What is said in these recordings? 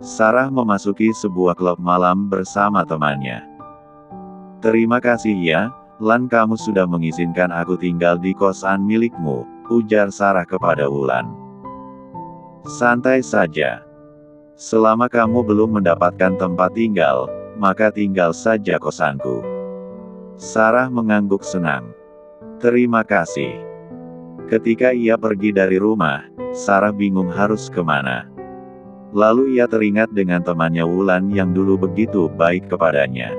Sarah memasuki sebuah klub malam bersama temannya. "Terima kasih ya, Lan, kamu sudah mengizinkan aku tinggal di kosan milikmu," ujar Sarah kepada Wulan. "Santai saja. Selama kamu belum mendapatkan tempat tinggal, maka tinggal saja kosanku." Sarah mengangguk senang. "Terima kasih." Ketika ia pergi dari rumah, Sarah bingung harus kemana. Lalu ia teringat dengan temannya Wulan yang dulu begitu baik kepadanya.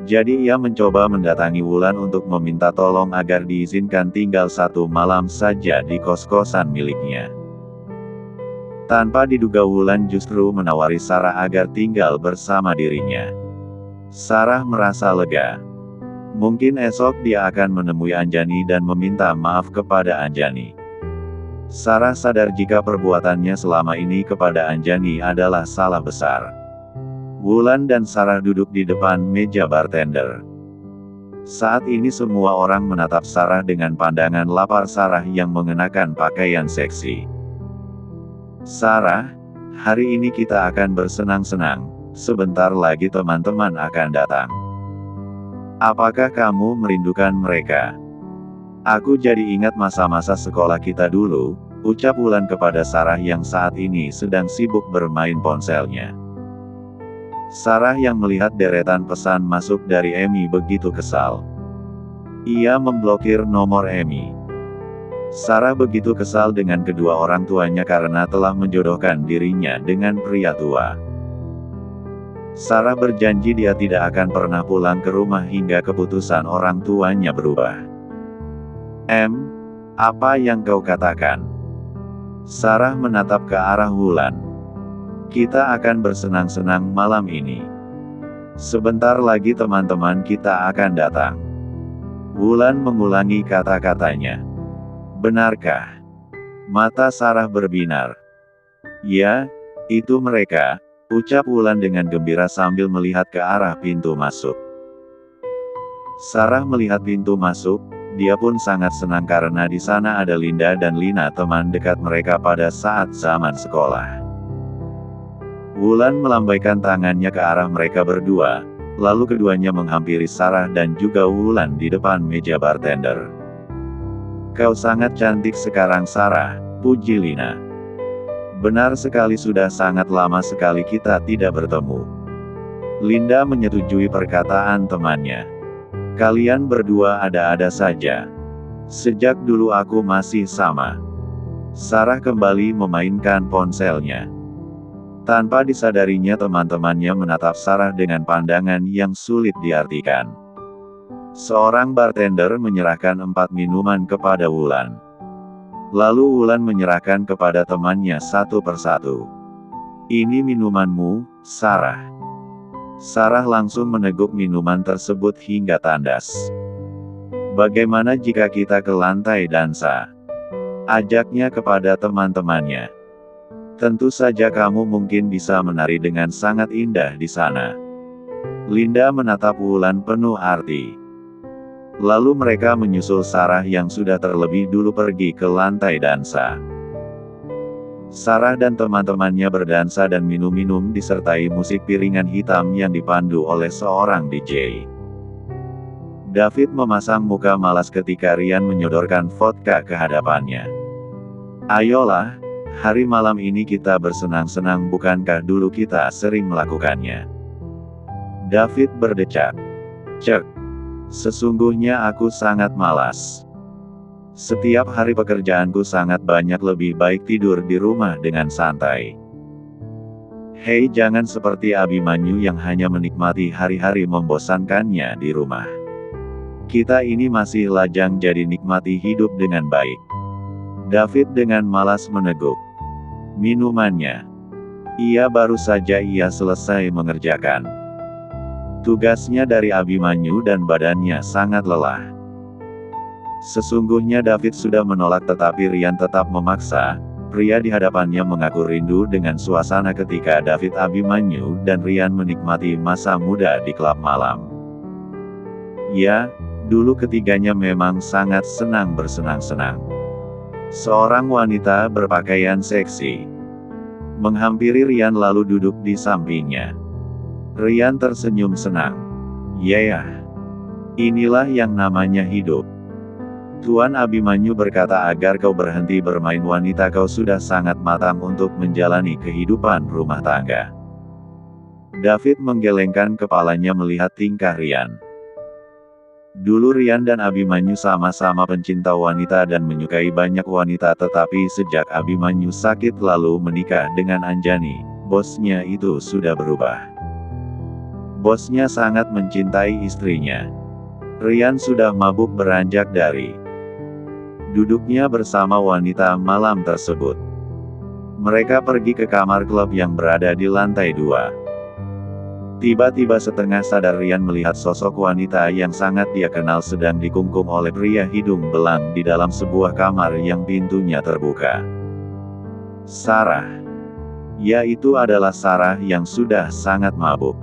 Jadi ia mencoba mendatangi Wulan untuk meminta tolong agar diizinkan tinggal satu malam saja di kos-kosan miliknya. Tanpa diduga Wulan justru menawari Sarah agar tinggal bersama dirinya. Sarah merasa lega. Mungkin esok dia akan menemui Anjani dan meminta maaf kepada Anjani. Sarah sadar jika perbuatannya selama ini kepada Anjani adalah salah besar. Wulan dan Sarah duduk di depan meja bartender. Saat ini semua orang menatap Sarah dengan pandangan lapar. Sarah yang mengenakan pakaian seksi. "Sarah, hari ini kita akan bersenang-senang. Sebentar lagi teman-teman akan datang. Apakah kamu merindukan mereka?" "Aku jadi ingat masa-masa sekolah kita dulu," ucap Wulan kepada Sarah yang saat ini sedang sibuk bermain ponselnya. Sarah yang melihat deretan pesan masuk dari Emi begitu kesal. Ia memblokir nomor Emi. Sarah begitu kesal dengan kedua orang tuanya karena telah menjodohkan dirinya dengan pria tua. Sarah berjanji dia tidak akan pernah pulang ke rumah hingga keputusan orang tuanya berubah. Apa yang kau katakan?" Sarah menatap ke arah Wulan. "Kita akan bersenang-senang malam ini. Sebentar lagi teman-teman kita akan datang." Wulan mengulangi kata-katanya. "Benarkah?" Mata Sarah berbinar. "Ya, itu mereka," ucap Wulan dengan gembira sambil melihat ke arah pintu masuk. Sarah melihat pintu masuk, dia pun sangat senang karena di sana ada Linda dan Lina, teman dekat mereka pada saat zaman sekolah. Wulan melambaikan tangannya ke arah mereka berdua, lalu keduanya menghampiri Sarah dan juga Wulan di depan meja bartender. "Kau sangat cantik sekarang Sarah," puji Lina. "Benar sekali, sudah sangat lama sekali kita tidak bertemu." Linda menyetujui perkataan temannya. "Kalian berdua ada-ada saja. Sejak dulu aku masih sama." Sarah kembali memainkan ponselnya. Tanpa disadarinya teman-temannya menatap Sarah dengan pandangan yang sulit diartikan. Seorang bartender menyerahkan 4 minuman kepada Wulan. Lalu Wulan menyerahkan kepada temannya satu persatu. "Ini minumanmu, Sarah." Sarah langsung meneguk minuman tersebut hingga tandas. "Bagaimana jika kita ke lantai dansa?" ajaknya kepada teman-temannya. "Tentu saja, kamu mungkin bisa menari dengan sangat indah di sana." Linda menatap Wulan penuh arti. Lalu mereka menyusul Sarah yang sudah terlebih dulu pergi ke lantai dansa. Sarah dan teman-temannya berdansa dan minum-minum disertai musik piringan hitam yang dipandu oleh seorang DJ. David memasang muka malas ketika Ryan menyodorkan vodka ke hadapannya. "Ayolah, hari malam ini kita bersenang-senang, bukankah dulu kita sering melakukannya?" David berdecak. "Cek. Sesungguhnya aku sangat malas. Setiap hari pekerjaanku sangat banyak, lebih baik tidur di rumah dengan santai." "Hei, jangan seperti Abimanyu yang hanya menikmati hari-hari membosankannya di rumah. Kita ini masih lajang, jadi nikmati hidup dengan baik." David dengan malas meneguk minumannya. Baru saja ia selesai mengerjakan tugasnya dari Abimanyu dan badannya sangat lelah. Sesungguhnya David sudah menolak, tetapi Ryan tetap memaksa. Pria di hadapannya mengaku rindu dengan suasana ketika David, Abimanyu, dan Ryan menikmati masa muda di klub malam. Ya, dulu ketiganya memang sangat senang bersenang-senang. Seorang wanita berpakaian seksi. menghampiri Rian lalu duduk di sampingnya. Rian tersenyum senang. "Yeah, inilah yang namanya hidup. Tuan Abimanyu berkata agar kau berhenti bermain wanita, kau sudah sangat matang untuk menjalani kehidupan rumah tangga." David menggelengkan kepalanya melihat tingkah Rian. Dulu Rian dan Abimanyu sama-sama pencinta wanita dan menyukai banyak wanita, tetapi sejak Abimanyu sakit lalu menikah dengan Anjani, bosnya itu sudah berubah. Bosnya sangat mencintai istrinya. Rian sudah mabuk beranjak dari duduknya bersama wanita malam tersebut. Mereka pergi ke kamar klub yang berada di lantai 2. Tiba-tiba setengah sadar Rian melihat sosok wanita yang sangat dia kenal sedang dikungkung oleh pria hidung belang di dalam sebuah kamar yang pintunya terbuka. Sarah. Ya, itu adalah Sarah yang sudah sangat mabuk.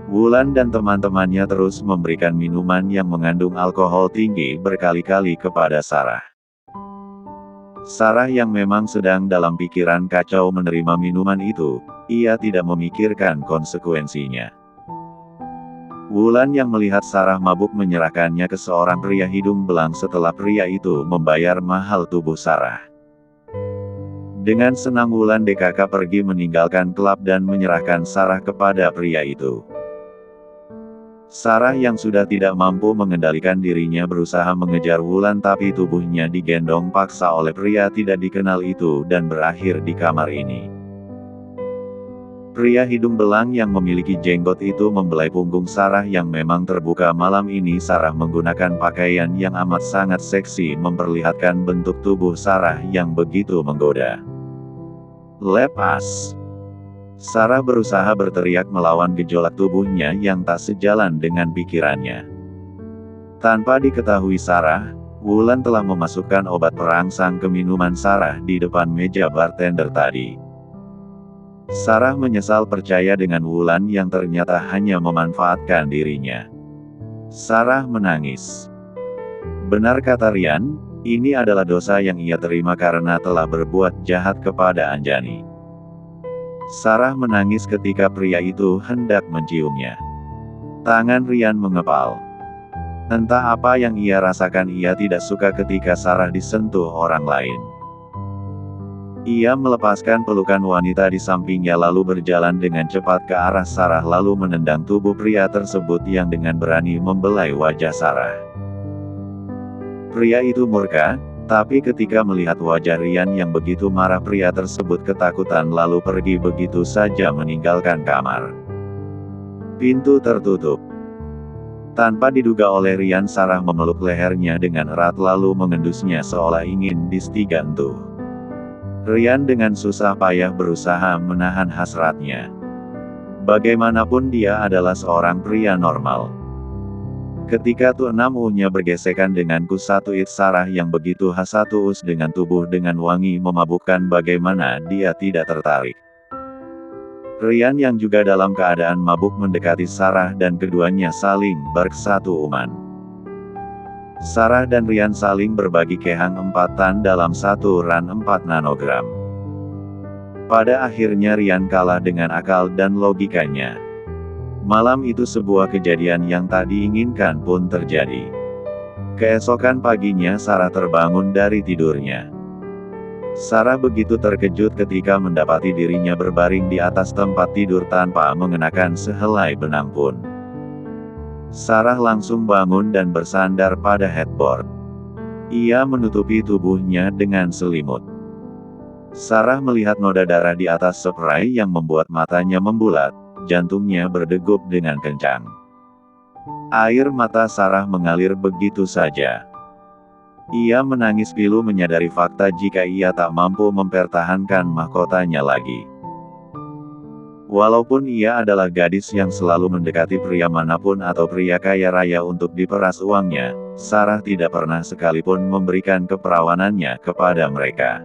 Wulan dan teman-temannya terus memberikan minuman yang mengandung alkohol tinggi berkali-kali kepada Sarah. Sarah yang memang sedang dalam pikiran kacau menerima minuman itu, ia tidak memikirkan konsekuensinya. Wulan yang melihat Sarah mabuk menyerahkannya ke seorang pria hidung belang setelah pria itu membayar mahal tubuh Sarah. Dengan senang Wulan DKK pergi meninggalkan klub dan menyerahkan Sarah kepada pria itu. Sarah yang sudah tidak mampu mengendalikan dirinya berusaha mengejar Wulan, tapi tubuhnya digendong paksa oleh pria tidak dikenal itu dan berakhir di kamar ini. Pria hidung belang yang memiliki jenggot itu membelai punggung Sarah yang memang terbuka. Malam ini Sarah menggunakan pakaian yang amat sangat seksi memperlihatkan bentuk tubuh Sarah yang begitu menggoda. "Lepas!" Sarah berusaha berteriak melawan gejolak tubuhnya yang tak sejalan dengan pikirannya. Tanpa diketahui Sarah, Wulan telah memasukkan obat perangsang ke minuman Sarah di depan meja bartender tadi. Sarah menyesal percaya dengan Wulan yang ternyata hanya memanfaatkan dirinya. Sarah menangis. Benar kata Rian, ini adalah dosa yang ia terima karena telah berbuat jahat kepada Anjani. Sarah menangis ketika pria itu hendak menciumnya. Tangan Rian mengepal. Entah apa yang ia rasakan, ia tidak suka ketika Sarah disentuh orang lain. Ia melepaskan pelukan wanita di sampingnya lalu berjalan dengan cepat ke arah Sarah lalu menendang tubuh pria tersebut yang dengan berani membelai wajah Sarah. Pria itu murka, tapi ketika melihat wajah Rian yang begitu marah, pria tersebut ketakutan lalu pergi begitu saja meninggalkan kamar. Pintu tertutup. Tanpa diduga oleh Rian, Sarah memeluk lehernya dengan erat lalu mengendusnya seolah ingin distigantuh. Rian dengan susah payah berusaha menahan hasratnya. Bagaimanapun dia adalah seorang pria normal. Ketika Tu-6U-nya bergesekan dengan Ku-1-it Sarah yang begitu H1-us dengan tubuh dengan wangi memabukkan, bagaimana dia tidak tertarik. Rian yang juga dalam keadaan mabuk mendekati Sarah dan keduanya saling bersatu-uman. Sarah dan Rian saling berbagi kehang empatan dalam satu ran 4 nanogram. Pada akhirnya Rian kalah dengan akal dan logikanya. Malam itu sebuah kejadian yang tak diinginkan pun terjadi. Keesokan paginya Sarah terbangun dari tidurnya. Sarah begitu terkejut ketika mendapati dirinya berbaring di atas tempat tidur tanpa mengenakan sehelai benang pun. Sarah langsung bangun dan bersandar pada headboard. Ia menutupi tubuhnya dengan selimut. Sarah melihat noda darah di atas spray yang membuat matanya membulat. Jantungnya berdegup dengan kencang. Air mata Sarah mengalir begitu saja. Ia menangis pilu menyadari fakta jika ia tak mampu mempertahankan mahkotanya lagi. Walaupun ia adalah gadis yang selalu mendekati pria manapun atau pria kaya raya untuk diperas uangnya, Sarah tidak pernah sekalipun memberikan keperawanannya kepada mereka.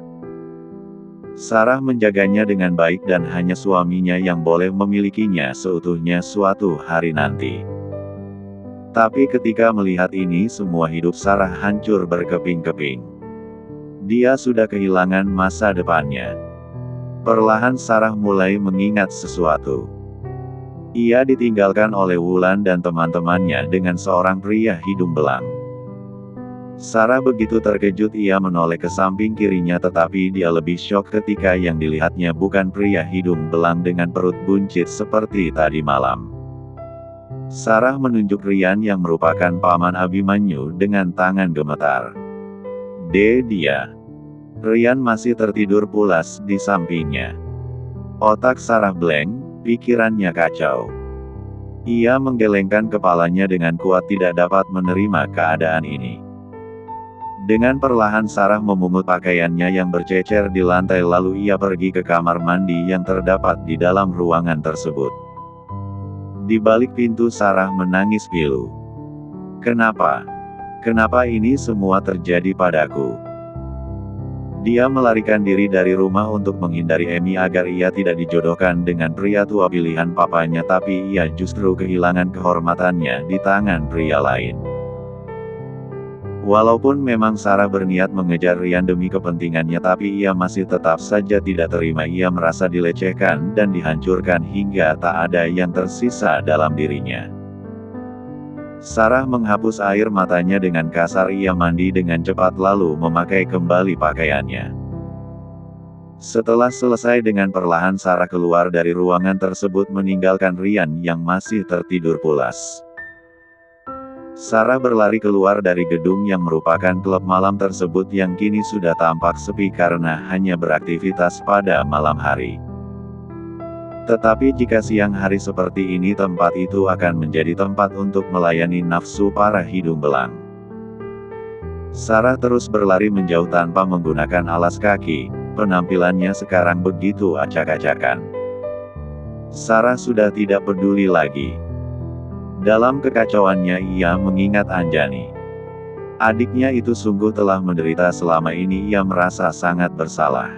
Sarah menjaganya dengan baik dan hanya suaminya yang boleh memilikinya seutuhnya suatu hari nanti. Tapi ketika melihat ini semua, hidup Sarah hancur berkeping-keping. Dia sudah kehilangan masa depannya. Perlahan Sarah mulai mengingat sesuatu. Ia ditinggalkan oleh Wulan dan teman-temannya dengan seorang pria hidung belang. Sarah begitu terkejut, ia menoleh ke samping kirinya, tetapi dia lebih syok ketika yang dilihatnya bukan pria hidung belang dengan perut buncit seperti tadi malam. Sarah menunjuk Ryan yang merupakan paman Abimanyu dengan tangan gemetar. Dia. Ryan masih tertidur pulas di sampingnya. Otak Sarah blank, pikirannya kacau. Ia menggelengkan kepalanya dengan kuat, tidak dapat menerima keadaan ini. Dengan perlahan Sarah memungut pakaiannya yang bercecer di lantai, lalu ia pergi ke kamar mandi yang terdapat di dalam ruangan tersebut. Di balik pintu Sarah menangis pilu. Kenapa? Kenapa ini semua terjadi padaku? Dia melarikan diri dari rumah untuk menghindari Emi agar ia tidak dijodohkan dengan pria tua pilihan papanya, tapi ia justru kehilangan kehormatannya di tangan pria lain. Walaupun memang Sarah berniat mengejar Ryan demi kepentingannya, tapi ia masih tetap saja tidak terima. Ia merasa dilecehkan dan dihancurkan hingga tak ada yang tersisa dalam dirinya. Sarah menghapus air matanya dengan kasar. Ia mandi dengan cepat lalu memakai kembali pakaiannya. Setelah selesai dengan perlahan Sarah keluar dari ruangan tersebut meninggalkan Ryan yang masih tertidur pulas. Sarah berlari keluar dari gedung yang merupakan klub malam tersebut yang kini sudah tampak sepi karena hanya beraktivitas pada malam hari. Tetapi jika siang hari seperti ini, tempat itu akan menjadi tempat untuk melayani nafsu para hidung belang. Sarah terus berlari menjauh tanpa menggunakan alas kaki, penampilannya sekarang begitu acak-acakan. Sarah sudah tidak peduli lagi. Dalam kekacauannya ia mengingat Anjani. Adiknya itu sungguh telah menderita selama ini, ia merasa sangat bersalah.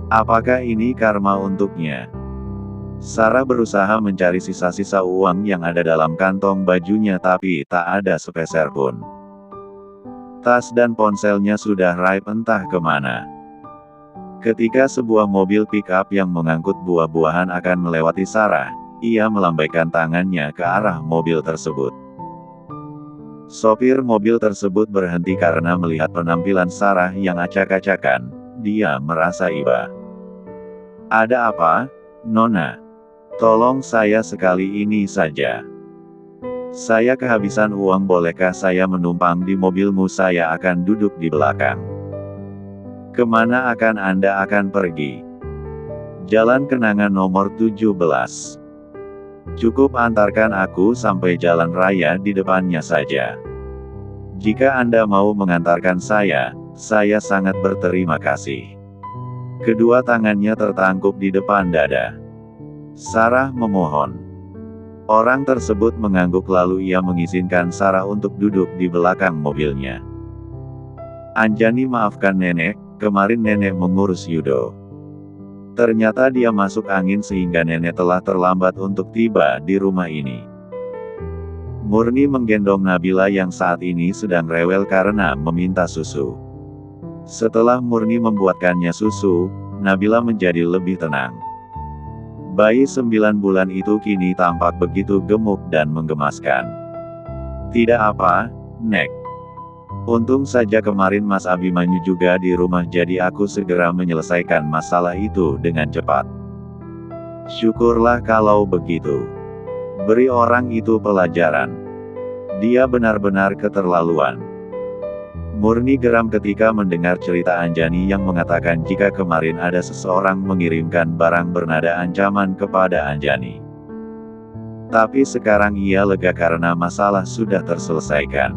Apakah ini karma untuknya? Sarah berusaha mencari sisa-sisa uang yang ada dalam kantong bajunya, tapi tak ada sepeser pun. Tas dan ponselnya sudah raib entah kemana. Ketika sebuah mobil pick-up yang mengangkut buah-buahan akan melewati Sarah, ia melambaikan tangannya ke arah mobil tersebut. Sopir mobil tersebut berhenti karena melihat penampilan Sarah yang acak-acakan. Dia merasa iba. Ada apa, Nona? Tolong saya sekali ini saja. Saya kehabisan uang, bolehkah saya menumpang di mobilmu? Saya akan duduk di belakang. Kemana akan Anda akan pergi? Jalan Kenangan nomor 17. Cukup antarkan aku sampai jalan raya di depannya saja. Jika Anda mau mengantarkan saya sangat berterima kasih. Kedua tangannya tertangkup di depan dada. Sarah memohon. Orang tersebut mengangguk lalu ia mengizinkan Sarah untuk duduk di belakang mobilnya. Anjani, maafkan nenek, kemarin nenek mengurus Yudo. Ternyata dia masuk angin sehingga nenek telah terlambat untuk tiba di rumah ini. Murni menggendong Nabila yang saat ini sedang rewel karena meminta susu. Setelah Murni membuatkannya susu, Nabila menjadi lebih tenang. Bayi 9 bulan itu kini tampak begitu gemuk dan menggemaskan. Tidak apa, Nek. Untung saja kemarin Mas Abimanyu juga di rumah, jadi aku segera menyelesaikan masalah itu dengan cepat. Syukurlah kalau begitu. Beri orang itu pelajaran. Dia benar-benar keterlaluan. Murni geram ketika mendengar cerita Anjani yang mengatakan jika kemarin ada seseorang mengirimkan barang bernada ancaman kepada Anjani. Tapi sekarang ia lega karena masalah sudah terselesaikan.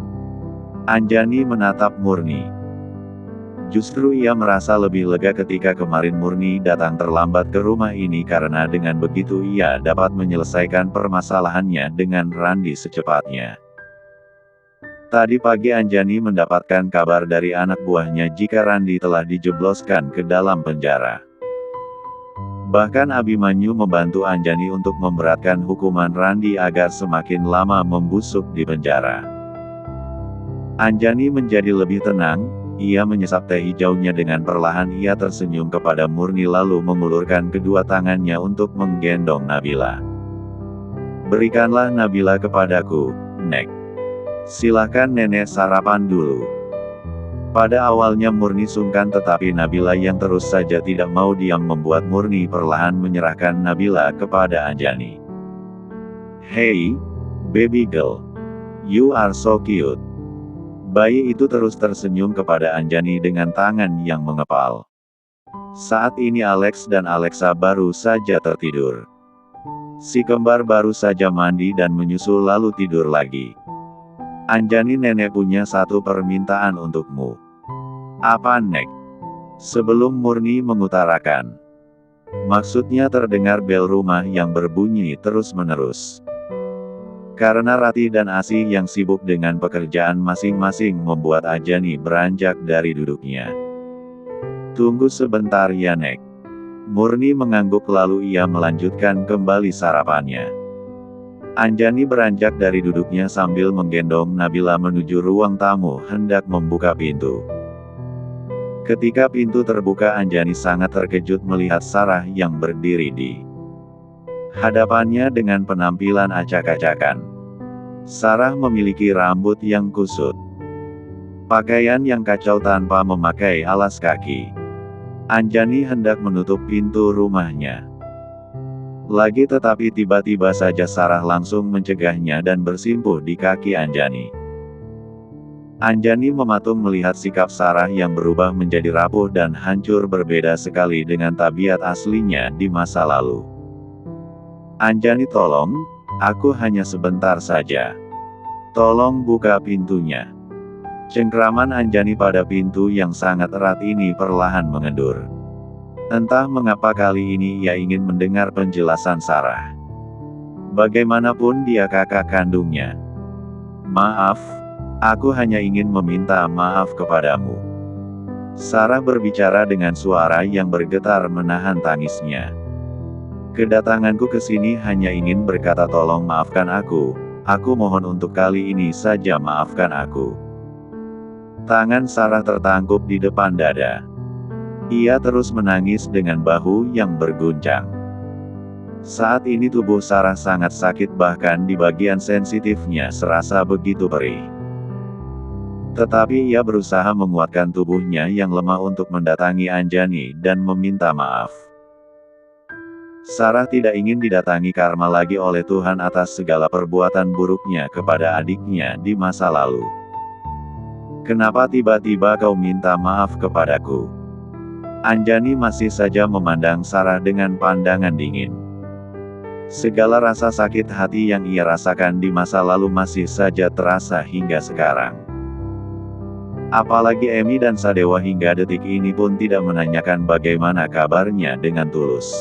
Anjani menatap Murni. Justru ia merasa lebih lega ketika kemarin Murni datang terlambat ke rumah ini karena dengan begitu ia dapat menyelesaikan permasalahannya dengan Randi secepatnya. Tadi pagi Anjani mendapatkan kabar dari anak buahnya jika Randi telah dijebloskan ke dalam penjara. Bahkan Abimanyu membantu Anjani untuk memberatkan hukuman Randi agar semakin lama membusuk di penjara. Anjani menjadi lebih tenang, ia menyesap teh hijaunya dengan perlahan ia tersenyum kepada Murni lalu mengulurkan kedua tangannya untuk menggendong Nabila. Berikanlah Nabila kepadaku, Nek. Silahkan nenek sarapan dulu. Pada awalnya Murni sungkan tetapi Nabila yang terus saja tidak mau diam membuat Murni perlahan menyerahkan Nabila kepada Anjani. Hey, baby girl. You are so cute. Bayi itu terus tersenyum kepada Anjani dengan tangan yang mengepal. Saat ini Alex dan Alexa baru saja tertidur. Si kembar baru saja mandi dan menyusul lalu tidur lagi. Anjani, nenek punya satu permintaan untukmu. Apa, Nek? Sebelum Murni mengutarakan. Maksudnya terdengar bel rumah yang berbunyi terus-menerus. Karena Ratih dan Asih yang sibuk dengan pekerjaan masing-masing membuat Anjani beranjak dari duduknya. Tunggu sebentar ya, Nek. Murni mengangguk lalu ia melanjutkan kembali sarapannya. Anjani beranjak dari duduknya sambil menggendong Nabila menuju ruang tamu hendak membuka pintu. Ketika pintu terbuka Anjani sangat terkejut melihat Sarah yang berdiri di hadapannya dengan penampilan acak-acakan. Sarah memiliki rambut yang kusut, pakaian yang kacau tanpa memakai alas kaki. Anjani hendak menutup pintu rumahnya lagi tetapi tiba-tiba saja Sarah langsung mencegahnya dan bersimpuh di kaki Anjani. Anjani mematung melihat sikap Sarah yang berubah menjadi rapuh dan hancur berbeda sekali dengan tabiat aslinya di masa lalu. Anjani, tolong, aku hanya sebentar saja. Tolong buka pintunya. Cengkraman Anjani pada pintu yang sangat erat ini perlahan mengendur. Entah mengapa kali ini ia ingin mendengar penjelasan Sarah. Bagaimanapun dia kakak kandungnya. Maaf, aku hanya ingin meminta maaf kepadamu. Sarah berbicara dengan suara yang bergetar menahan tangisnya. Kedatanganku ke sini hanya ingin berkata tolong maafkan aku mohon untuk kali ini saja maafkan aku. Tangan Sarah tertangkup di depan dada. Ia terus menangis dengan bahu yang berguncang. Saat ini tubuh Sarah sangat sakit bahkan di bagian sensitifnya serasa begitu perih. Tetapi ia berusaha menguatkan tubuhnya yang lemah untuk mendatangi Anjani dan meminta maaf. Sarah tidak ingin didatangi karma lagi oleh Tuhan atas segala perbuatan buruknya kepada adiknya di masa lalu. Kenapa tiba-tiba kau minta maaf kepadaku? Anjani masih saja memandang Sarah dengan pandangan dingin. Segala rasa sakit hati yang ia rasakan di masa lalu masih saja terasa hingga sekarang. Apalagi Emi dan Sadewa hingga detik ini pun tidak menanyakan bagaimana kabarnya dengan tulus.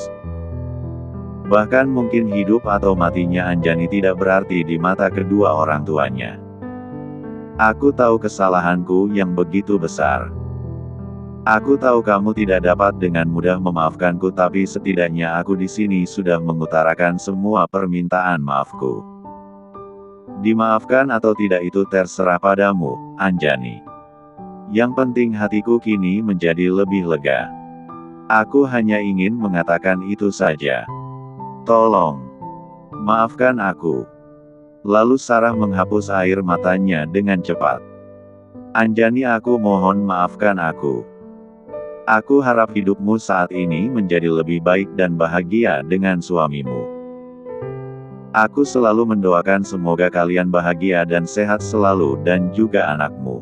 Bahkan mungkin hidup atau matinya Anjani tidak berarti di mata kedua orang tuanya. Aku tahu kesalahanku yang begitu besar. Aku tahu kamu tidak dapat dengan mudah memaafkanku tapi setidaknya aku di sini sudah mengutarakan semua permintaan maafku. Dimaafkan atau tidak itu terserah padamu, Anjani. Yang penting hatiku kini menjadi lebih lega. Aku hanya ingin mengatakan itu saja. Tolong, maafkan aku. Lalu Sarah menghapus air matanya dengan cepat. Anjani, aku mohon maafkan aku. Aku harap hidupmu saat ini menjadi lebih baik dan bahagia dengan suamimu. Aku selalu mendoakan semoga kalian bahagia dan sehat selalu dan juga anakmu.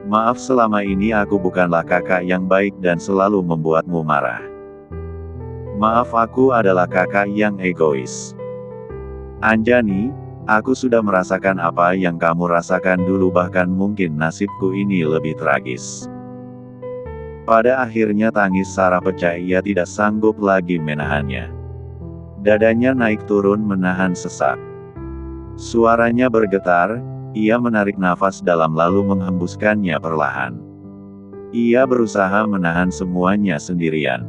Maaf selama ini aku bukanlah kakak yang baik dan selalu membuatmu marah. Maaf aku adalah kakak yang egois. Anjani, aku sudah merasakan apa yang kamu rasakan dulu bahkan mungkin nasibku ini lebih tragis. Pada akhirnya tangis Sarah pecah ia tidak sanggup lagi menahannya. Dadanya naik turun menahan sesak. Suaranya bergetar, ia menarik nafas dalam lalu menghembuskannya perlahan. Ia berusaha menahan semuanya sendirian.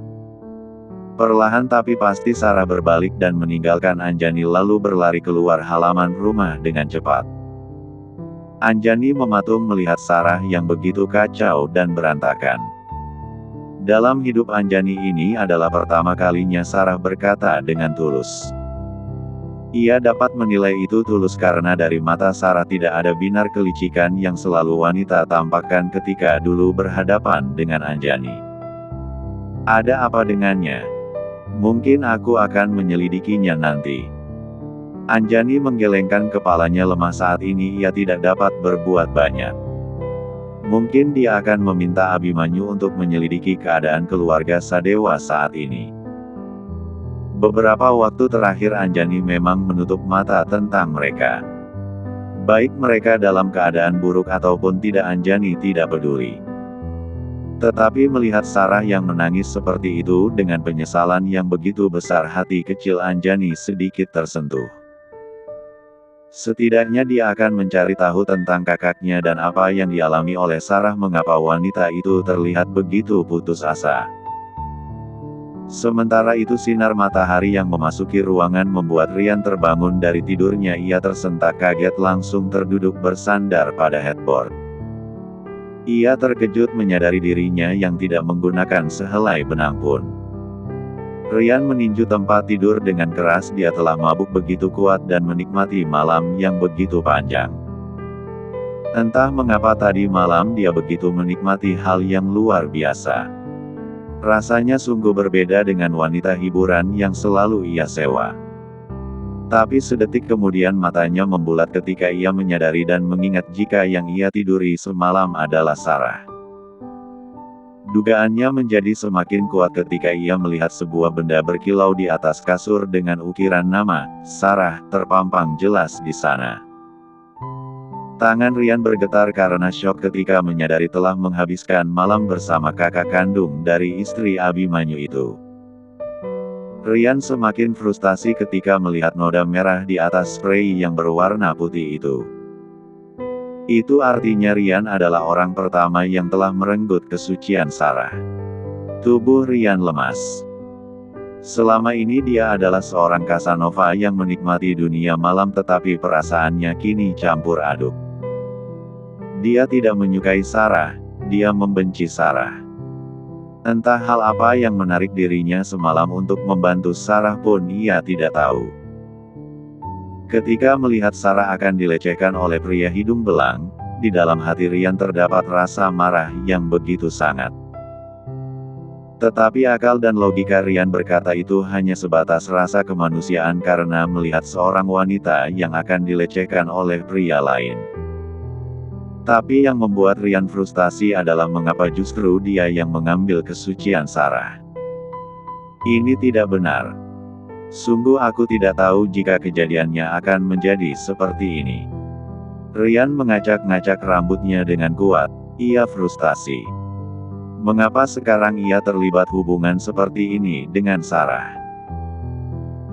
Perlahan tapi pasti Sarah berbalik dan meninggalkan Anjani lalu berlari keluar halaman rumah dengan cepat. Anjani mematung melihat Sarah yang begitu kacau dan berantakan. Dalam hidup Anjani ini adalah pertama kalinya Sarah berkata dengan tulus. Ia dapat menilai itu tulus karena dari mata Sarah tidak ada binar kelicikan yang selalu wanita tampakkan ketika dulu berhadapan dengan Anjani. Ada apa dengannya? Mungkin aku akan menyelidikinya nanti. Anjani menggelengkan kepalanya lemah saat ini ia tidak dapat berbuat banyak. Mungkin dia akan meminta Abimanyu untuk menyelidiki keadaan keluarga Sadewa saat ini. Beberapa waktu terakhir Anjani memang menutup mata tentang mereka. Baik mereka dalam keadaan buruk ataupun tidak Anjani tidak peduli. Tetapi melihat Sarah yang menangis seperti itu dengan penyesalan yang begitu besar hati kecil Anjani sedikit tersentuh. Setidaknya dia akan mencari tahu tentang kakaknya dan apa yang dialami oleh Sarah mengapa wanita itu terlihat begitu putus asa. Sementara itu sinar matahari yang memasuki ruangan membuat Rian terbangun dari tidurnya ia tersentak kaget langsung terduduk bersandar pada headboard. Ia terkejut menyadari dirinya yang tidak menggunakan sehelai benang pun. Rian meninju tempat tidur dengan keras dia telah mabuk begitu kuat dan menikmati malam yang begitu panjang. Entah mengapa tadi malam dia begitu menikmati hal yang luar biasa. Rasanya sungguh berbeda dengan wanita hiburan yang selalu ia sewa. Tapi sedetik kemudian matanya membulat ketika ia menyadari dan mengingat jika yang ia tiduri semalam adalah Sarah. Dugaannya menjadi semakin kuat ketika ia melihat sebuah benda berkilau di atas kasur dengan ukiran nama Sarah terpampang jelas di sana. Tangan Rian bergetar karena syok ketika menyadari telah menghabiskan malam bersama kakak kandung dari istri Abimanyu itu. Rian semakin frustasi ketika melihat noda merah di atas spray yang berwarna putih itu. Itu artinya Rian adalah orang pertama yang telah merenggut kesucian Sarah. Tubuh Rian lemas. Selama ini dia adalah seorang Casanova yang menikmati dunia malam tetapi perasaannya kini campur aduk. Dia tidak menyukai Sarah, dia membenci Sarah. Entah hal apa yang menarik dirinya semalam untuk membantu Sarah pun ia tidak tahu. Ketika melihat Sarah akan dilecehkan oleh pria hidung belang, di dalam hati Rian terdapat rasa marah yang begitu sangat. Tetapi akal dan logika Rian berkata itu hanya sebatas rasa kemanusiaan karena melihat seorang wanita yang akan dilecehkan oleh pria lain. Tapi yang membuat Rian frustasi adalah mengapa justru dia yang mengambil kesucian Sarah. Ini tidak benar. Sungguh aku tidak tahu jika kejadiannya akan menjadi seperti ini. Rian mengacak-ngacak rambutnya dengan kuat, ia frustasi. Mengapa sekarang ia terlibat hubungan seperti ini dengan Sarah?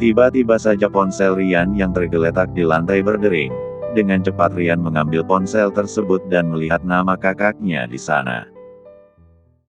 Tiba-tiba saja ponsel Rian yang tergeletak di lantai berdering. Dengan cepat Rian mengambil ponsel tersebut dan melihat nama kakaknya di sana.